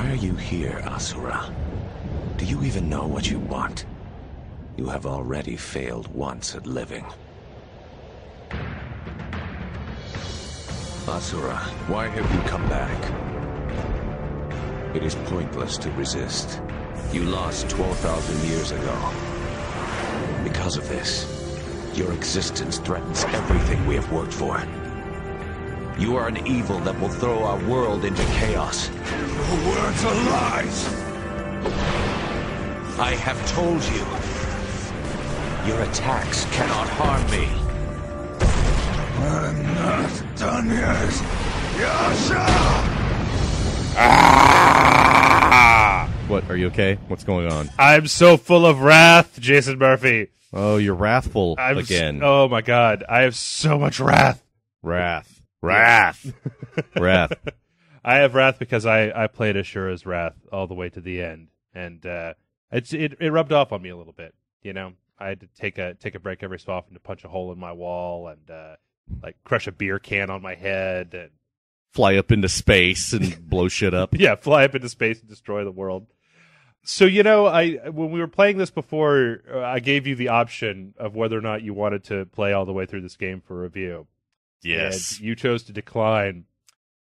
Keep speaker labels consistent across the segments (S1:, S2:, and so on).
S1: Why are you here, Asura? Do you even know what you want? You have already failed once at living. Asura, why have you come back? It is pointless to resist. You lost 12,000 years ago. Because of this, your existence threatens everything we have worked for. You are an evil that will throw our world into chaos.
S2: Your words are lies!
S1: I have told you. Your attacks cannot harm me.
S2: I'm not done yet. Yasha!
S3: What, are you okay? What's going on?
S4: I'm so full of wrath, Jason Murphy.
S3: Oh, you're wrathful again.
S4: Oh my god, I have so much wrath.
S3: Wrath.
S4: Wrath.
S3: I
S4: have wrath because I played Asuras Wrath all the way to the end, and it rubbed off on me a little bit. You know, I had to take a break every so often to punch a hole in my wall and like crush a beer can on my head and
S3: fly up into space and blow shit up.
S4: Yeah, fly up into space and destroy the world. So, you know, when we were playing this before, I gave you the option of whether or not you wanted to play all the way through this game for review.
S3: Yes.
S4: And you chose to decline,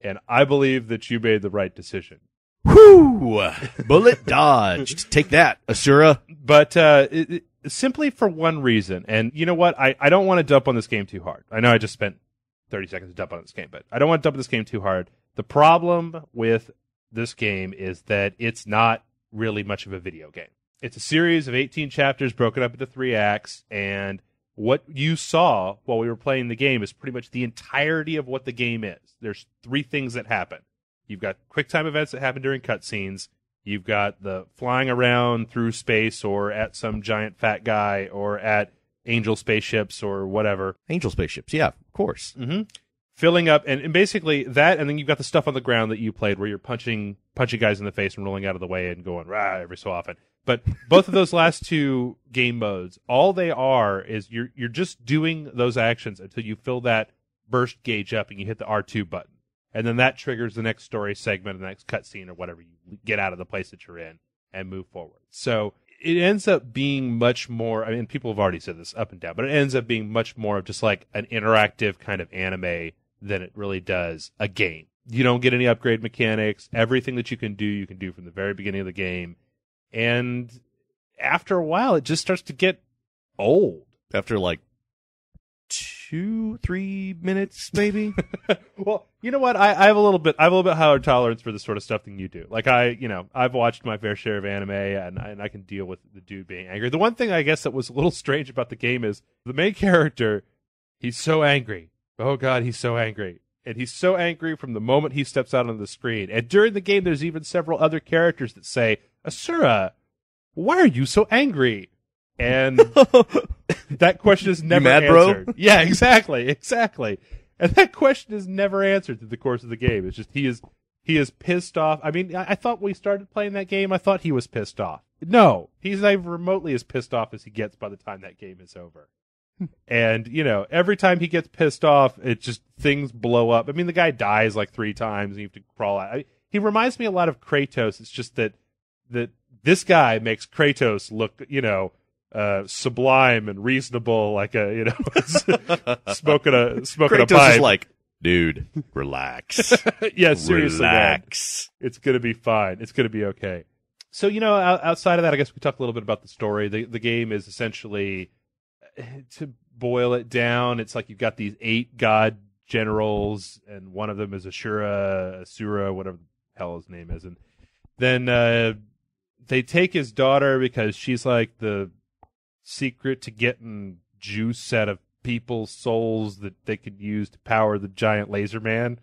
S4: and I believe that you made the right decision.
S3: Whoo! Bullet dodged. Take that, Asura.
S4: But simply for one reason, and you know what? I don't want to dump on this game too hard. I know I just spent 30 seconds to dump on this game, but I don't want to dump on this game too hard. The problem with this game is that it's not really much of a video game. It's a series of 18 chapters broken up into 3 acts, and what you saw while we were playing the game is pretty much the entirety of what the game is. There's 3 things that happen. You've got quick time events that happen during cutscenes. You've got the flying around through space or at some giant fat guy or at angel spaceships or whatever.
S3: Angel spaceships, yeah, of course.
S4: Mm-hmm. Filling up, and basically that, and then you've got the stuff on the ground that you played where you're punching guys in the face and rolling out of the way and going rah every so often. But both of those last 2 game modes, all they are is you're just doing those actions until you fill that burst gauge up and you hit the R2 button. And then that triggers the next story segment, the next cutscene or whatever. You get out of the place that you're in and move forward. So it ends up being much more, I mean, people have already said this up and down, but it ends up being much more of just like an interactive kind of anime than it really does a game. You don't get any upgrade mechanics. Everything that you can do from the very beginning of the game. And after a while, it just starts to get old.
S3: After like 2-3 minutes, maybe.
S4: Well, you know what? I have a little bit higher tolerance for this sort of stuff than you do. Like I've watched my fair share of anime, and I can deal with the dude being angry. The one thing I guess that was a little strange about the game is the main character. He's so angry. Oh God, he's so angry. And he's so angry from the moment he steps out on the screen. And during the game, there's even several other characters that say, Asura, why are you so angry? And that question is never
S3: mad,
S4: answered.
S3: bro?
S4: Yeah, exactly. And that question is never answered through the course of the game. It's just he is pissed off. I mean, I thought when we started playing that game, I thought he was pissed off. No, he's not even remotely as pissed off as he gets by the time that game is over. And, you know, every time he gets pissed off, it just, things blow up. I mean, the guy dies like 3 times and you have to crawl out. He reminds me a lot of Kratos. It's just that this guy makes Kratos look, you know, sublime and reasonable, like a, you know, smoking a
S3: Kratos
S4: pipe.
S3: Is like, dude, relax.
S4: Yeah, seriously,
S3: relax.
S4: Man. It's gonna be fine. It's gonna be okay. So, you know, outside of that, I guess we talk a little bit about the story. The game is essentially, to boil it down, it's like you've got these 8 god generals, and one of them is Asura, whatever the hell his name is, and then they take his daughter because she's like the secret to getting juice out of people's souls that they could use to power the giant laser man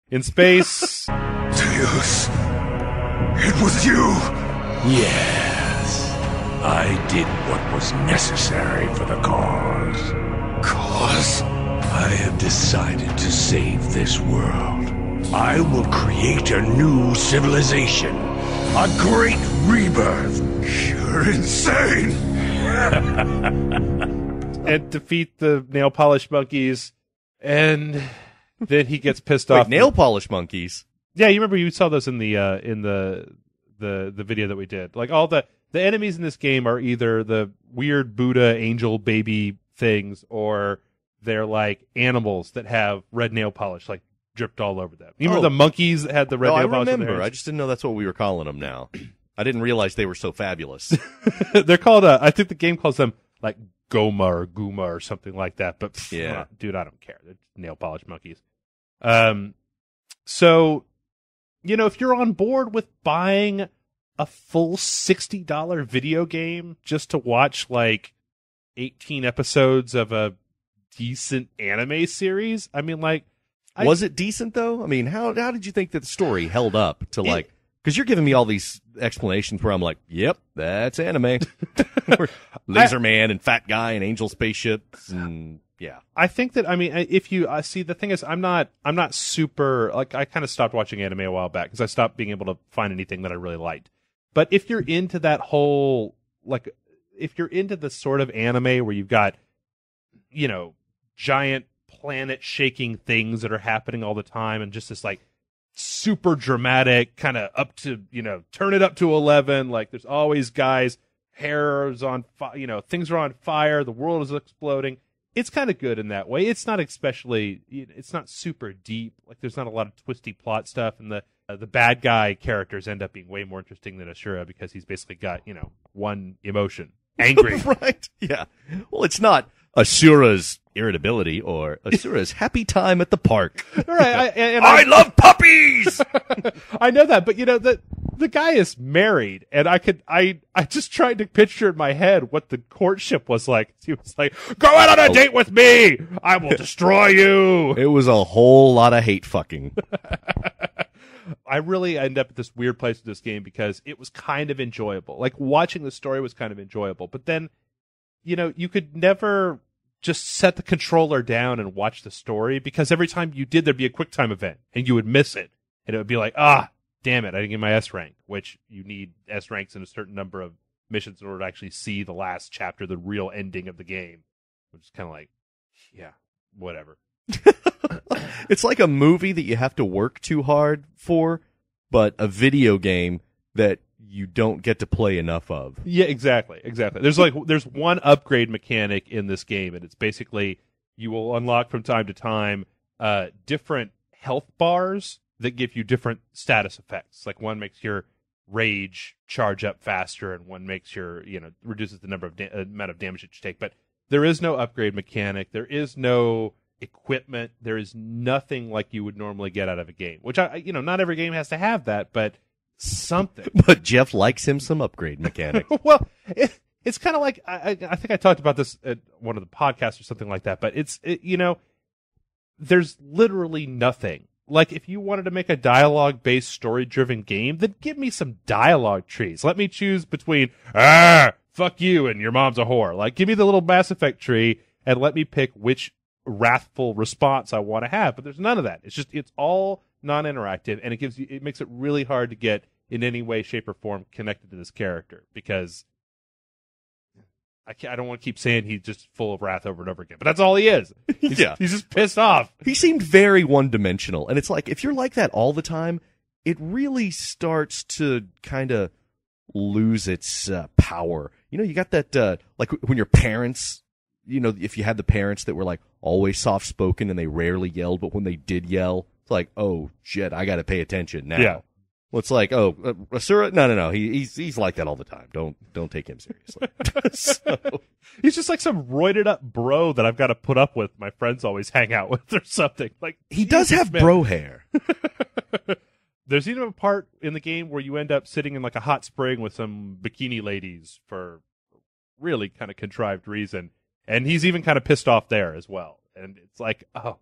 S4: in space.
S2: Zeus, it was you!
S1: Yes, I did what was necessary for the cause.
S2: Cause?
S1: I have decided to save this world. I will create a new civilization. A great rebirth.
S2: You're insane!
S4: And defeat the nail polish monkeys, and then he gets pissed
S3: Wait,
S4: off.
S3: nail polish monkeys?
S4: Yeah, you remember you saw those in the video that we did. Like all the enemies in this game are either the weird Buddha angel baby things, or they're like animals that have red nail polish like dripped all over them. You remember the monkeys that had the red nail polish?
S3: I remember. I just didn't know that's what we were calling them now. I didn't realize they were so fabulous.
S4: They're called. I think the game calls them like Goma or Guma or something like that. But
S3: yeah,
S4: dude, I don't care. They're nail polish monkeys. So, if you're on board with buying a full $60 video game just to watch like 18 episodes of a decent anime series, I mean, like,
S3: was it decent though? I mean, how did you think that the story held up to like? Because you're giving me all these explanations where I'm like, yep, that's anime. Laser Man and Fat Guy and Angel Spaceships and yeah.
S4: I think that, I mean, if you see, the thing is, I'm not super, like, I kind of stopped watching anime a while back because I stopped being able to find anything that I really liked. But if you're into that whole, like, if you're into the sort of anime where you've got, giant planet shaking things that are happening all the time and just this like super dramatic kind of up to, turn it up to 11. Like there's always guys, hair's on fire, things are on fire. The world is exploding. It's kind of good in that way. It's not it's not super deep. Like there's not a lot of twisty plot stuff, and the bad guy characters end up being way more interesting than Asura because he's basically got, one emotion. Angry.
S3: Right. Yeah. Well, it's not Asura's irritability or Asura's happy time at the park.
S4: Right.
S3: I love puppies!
S4: I know that, but the guy is married, and I just tried to picture in my head what the courtship was like. He was like, go out on a date with me! I will destroy you!
S3: It was a whole lot of hate fucking.
S4: I really end up at this weird place with this game because it was kind of enjoyable. Like, watching the story was kind of enjoyable, but then, you could never just set the controller down and watch the story because every time you did, there'd be a QuickTime event, and you would miss it. And it would be like, damn it, I didn't get my S rank, which you need S ranks in a certain number of missions in order to actually see the last chapter, the real ending of the game, which is kind of like, yeah, whatever.
S3: It's like a movie that you have to work too hard for, but a video game that you don't get to play enough of.
S4: Yeah, exactly. There's one upgrade mechanic in this game, and it's basically you will unlock from time to time different health bars that give you different status effects. Like one makes your rage charge up faster, and one makes your reduces the number of amount of damage that you take. But there is no upgrade mechanic. There is no equipment. There is nothing like you would normally get out of a game. Which not every game has to have that, but something.
S3: But Jeff likes him some upgrade mechanic.
S4: Well, it's kind of like I think I talked about this at one of the podcasts or something like that. But there's literally nothing. Like, if you wanted to make a dialogue-based, story-driven game, then give me some dialogue trees. Let me choose between, fuck you and your mom's a whore. Like, give me the little Mass Effect tree and let me pick which wrathful response I want to have. But there's none of that. It's all non-interactive, and it makes it really hard to get in any way, shape, or form connected to this character because I don't want to keep saying he's just full of wrath over and over again, but that's all he is. He's just pissed off.
S3: He seemed very one-dimensional, and it's like, if you're like that all the time, it really starts to kind of lose its power. You got that, like when your parents, if you had the parents that were like always soft-spoken and they rarely yelled, but when they did yell, it's like, oh shit, I got to pay attention now.
S4: Yeah.
S3: Well, it's like, Asura? No. He's like that all the time. Don't take him seriously. So,
S4: he's just like some roided up bro that I've got to put up with. My friends always hang out with or something. Like,
S3: he does have bro hair.
S4: There's even a part in the game where you end up sitting in like a hot spring with some bikini ladies for really kind of contrived reason, and he's even kind of pissed off there as well. And it's like, oh,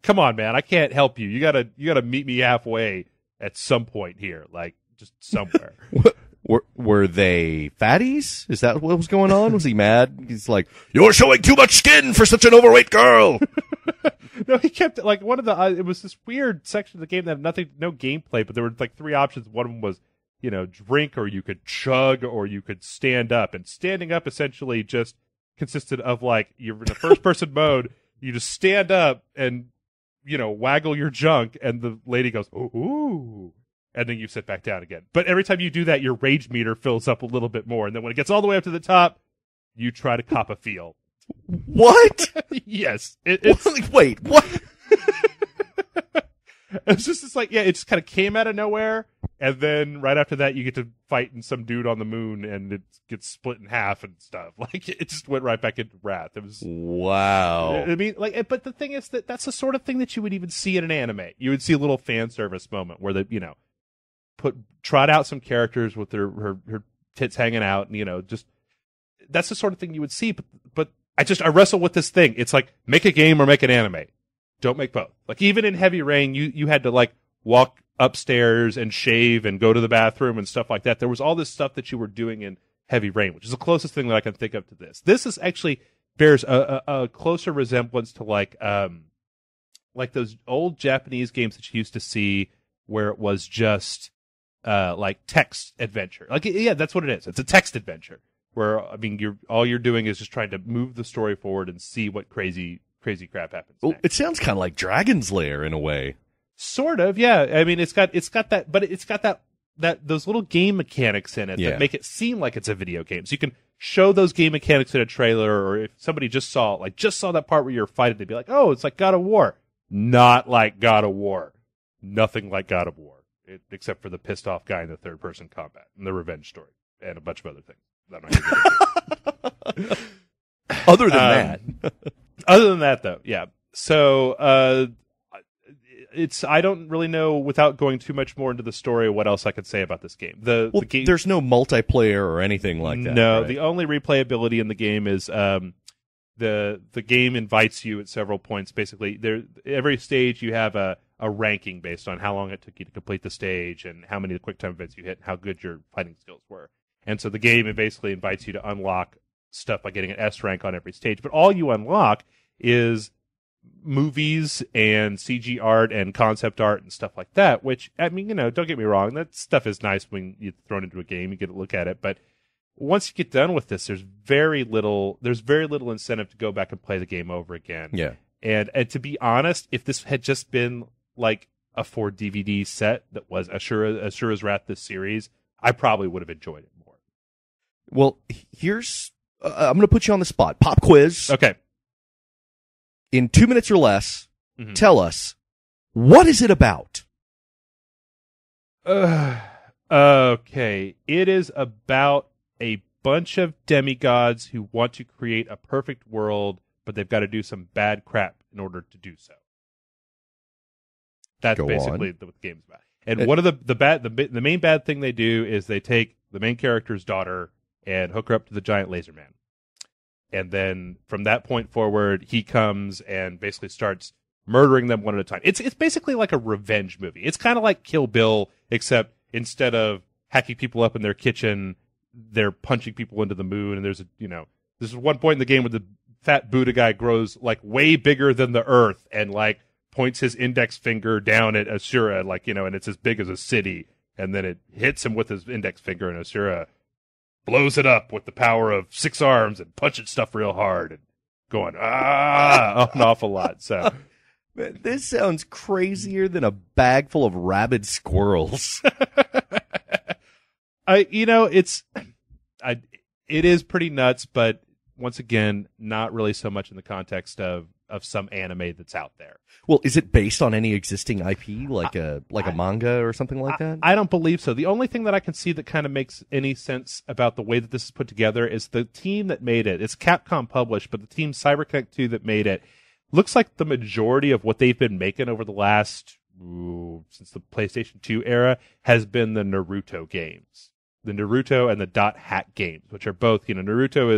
S4: come on, man, I can't help you. You gotta meet me halfway at some point here, like just somewhere.
S3: Were they fatties? Is that what was going on? Was he mad? He's like, you're showing too much skin for such an overweight girl.
S4: No, he kept like one of the. It was this weird section of the game that had no gameplay, but there were like three options. One of them was, drink, or you could chug, or you could stand up. And standing up essentially just consisted of like you're in a first person mode. You just stand up and waggle your junk, and the lady goes, ooh, and then you sit back down again. But every time you do that, your rage meter fills up a little bit more, and then when it gets all the way up to the top, you try to cop a feel.
S3: What?
S4: Yes. It's
S3: Wait, what?
S4: it's like, it just kind of came out of nowhere, and then right after that, you get to fight some dude on the moon, and it gets split in half and stuff. Like, it just went right back into Wrath. It was
S3: wow.
S4: I mean, like, but the thing is that's the sort of thing that you would even see in an anime. You would see a little fan service moment where they, trot out some characters with her tits hanging out, and just that's the sort of thing you would see. But I wrestle with this thing. It's like, make a game or make an anime. Don't make both. Like, even in Heavy Rain, you had to like walk upstairs and shave and go to the bathroom and stuff like that. There was all this stuff that you were doing in Heavy Rain, which is the closest thing that I can think of to this. This is actually bears a closer resemblance to like those old Japanese games that you used to see where it was just like text adventure. Like, yeah, that's what it is. It's a text adventure where, I mean, all you're doing is just trying to move the story forward and see what crazy crap happens.
S3: Well,
S4: next.
S3: it sounds kind of like Dragon's Lair in a way.
S4: Sort of, yeah. I mean, it's got that, but it's got that those little game mechanics in it that make it seem like it's a video game. So you can show those game mechanics in a trailer, or if somebody just saw that part where you're fighting, they'd be like, "Oh, it's like God of War." Not like God of War. Nothing like God of War, except for the pissed off guy in the third person combat and the revenge story and a bunch of other things. I'm not gonna get into.
S3: Other than that.
S4: Other than that, though, yeah. So I don't really know, without going too much more into the story, what else I could say about this game. The game,
S3: there's no multiplayer or anything like that.
S4: No,
S3: right?
S4: The only replayability in the game is the game invites you at several points. Basically, every stage you have a ranking based on how long it took you to complete the stage and how many quick time events you hit and how good your fighting skills were. And so the game, it basically invites you to unlock stuff by getting an S rank on every stage. But all you unlock is movies and CG art and concept art and stuff like that, which, I mean, don't get me wrong, that stuff is nice when you're thrown into a game, you get a look at it, but once you get done with this, there's very little incentive to go back and play the game over again.
S3: Yeah.
S4: And to be honest, if this had just been like a 4 DVD set that was Asuras Wrath, this series, I probably would have enjoyed it more.
S3: Well, here's I'm going to put you on the spot. Pop quiz.
S4: Okay.
S3: In 2 minutes or less, tell us, what is it about?
S4: Okay. It is about a bunch of demigods who want to create a perfect world, but they've got to do some bad crap in order to do so. That's basically what the game's about. And one of the main bad thing they do is they take the main character's daughter and hook her up to the giant laser man. And then from that point forward, he comes and basically starts murdering them one at a time. It's basically like a revenge movie. It's kind of like Kill Bill, except instead of hacking people up in their kitchen, they're punching people into the moon. And there's one point in the game where the fat Buddha guy grows like way bigger than the Earth and like points his index finger down at Asura, and it's as big as a city. And then it hits him with his index finger, and Asura blows it up with the power of 6 arms and punches stuff real hard and going an awful lot. So
S3: this sounds crazier than a bag full of rabid squirrels.
S4: It is pretty nuts, but once again, not really so much in the context of some anime that's out there.
S3: Well, is it based on any existing IP, like a manga or something like that?
S4: I don't believe so. The only thing that I can see that kind of makes any sense about the way that this is put together is the team that made it. It's Capcom published, but the team CyberConnect 2 that made it looks like the majority of what they've been making over the last since the PlayStation 2 era has been the Naruto games. The Naruto and the Dot Hack games, which are both, Naruto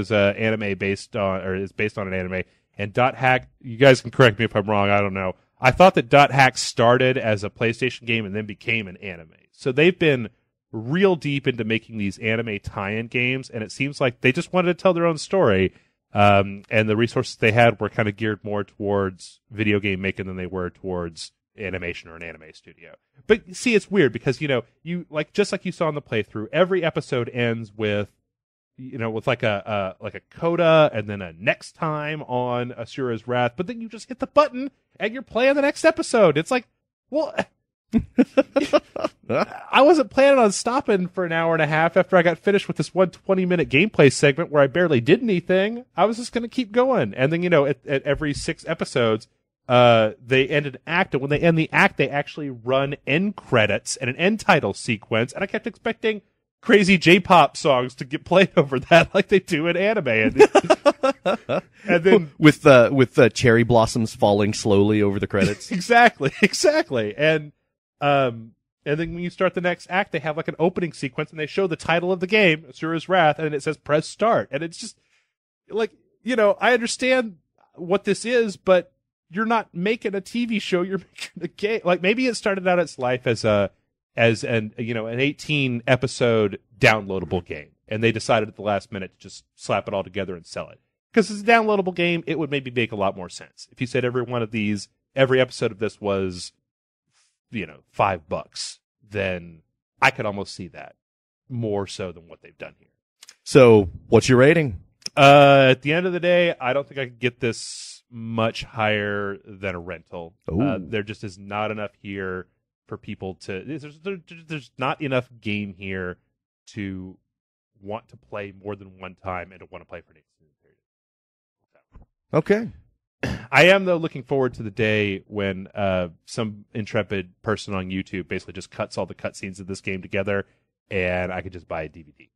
S4: is based on an anime, and Dot Hack, you guys can correct me if I'm wrong, I don't know. I thought that Dot Hack started as a PlayStation game and then became an anime. So they've been real deep into making these anime tie-in games, and it seems like they just wanted to tell their own story, and the resources they had were kind of geared more towards video game making than they were towards animation or an anime studio. But see, it's weird because, just like you saw in the playthrough, every episode ends with with like a coda and then a next time on Asuras Wrath, but then you just hit the button and you're playing the next episode. It's like, well, I wasn't planning on stopping for an hour and a half after I got finished with this 120-minute gameplay segment where I barely did anything. I was just going to keep going. And then, at every 6 episodes, they end an act, and when they end the act, they actually run end credits and an end title sequence. And I kept expecting crazy J-pop songs to get played over that like they do in anime. And then
S3: with cherry blossoms falling slowly over the credits.
S4: Exactly. And then when you start the next act, they have like an opening sequence and they show the title of the game, Asuras Wrath, and it says press start. And it's just like, I understand what this is, but you're not making a TV show, you're making a game. Like maybe it started out its life as an 18 episode downloadable game, and they decided at the last minute to just slap it all together and sell it. Because it's a downloadable game, it would maybe make a lot more sense. If you said every episode of this was, $5, then I could almost see that more so than what they've done here.
S3: So, what's your rating?
S4: At the end of the day, I don't think I could get this much higher than a rental. There just is not enough here for people to. There's not enough game here to want to play more than one time and to want to play for an extended period.
S3: Okay.
S4: I am, though, looking forward to the day when some intrepid person on YouTube basically just cuts all the cutscenes of this game together, and I could just buy a DVD.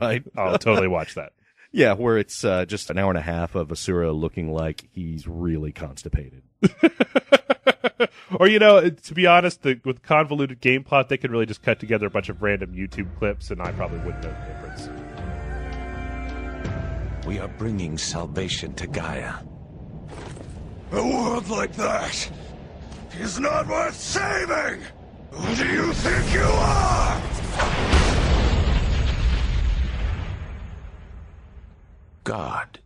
S3: Right.
S4: I'll totally watch that.
S3: Yeah, where it's just an hour and a half of Asura looking like he's really constipated.
S4: Or, to be honest, with convoluted game plot, they could really just cut together a bunch of random YouTube clips, and I probably wouldn't know the difference.
S1: We are bringing salvation to Gaia.
S2: A world like that is not worth saving! Who do you think you are?
S1: God.